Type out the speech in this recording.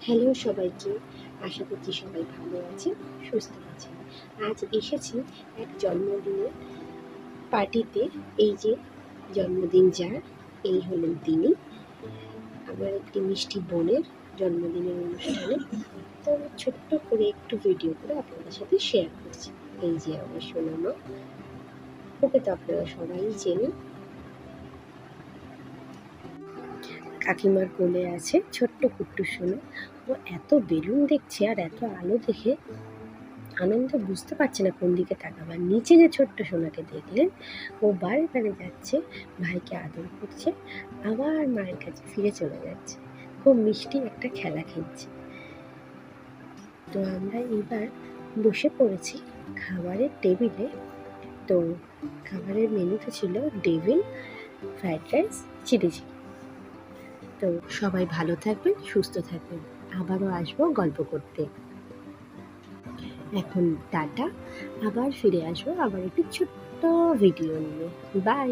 Hello সবাইকে, আশা করছি সবাই ভালো আছেন, সুস্থ আছেন। আজ এসেছি এক জন্মদিনের পার্টিতে। এই যে জন্মদিন যার, এই হলেন তিনি, আমার একটি মিষ্টি বোনের জন্মদিনের অনুষ্ঠানে। তো আমি ছোট্ট করে একটু ভিডিও করে আপনাদের সাথে শেয়ার করছি। এই যে আমার সোনামা, ওকে তো আপনারা সবাই চেনেন। কাকিমার কোলে আছে ছোট্ট কুট্টু সোনা। ও এত বেলুন দেখছে আর এত আলো দেখে আনন্দে বুঝতে পারছে না কোন দিকে তাকাবে। আর নিচে যে ছোট্ট সোনাকে দেখলেন, ও বারে বারে যাচ্ছে, ভাইকে আদর করছে, আবার মায়ের কাছে ফিরে চলে যাচ্ছে। খুব মিষ্টি একটা খেলা খেলছে। তো আমরা এবার বসে পড়েছি খাবারের টেবিলে। তো খাবারের মেনুতে ছিল devil, fried rice, chilli chicken. তো সবাই ভালো থাকবেন, সুস্থ থাকবেন, আবারও আসবো গল্প করতে। এখন টাটা, আবার ফিরে আসবো আবার একটি ছোট্ট ভিডিও নিয়ে। বাই।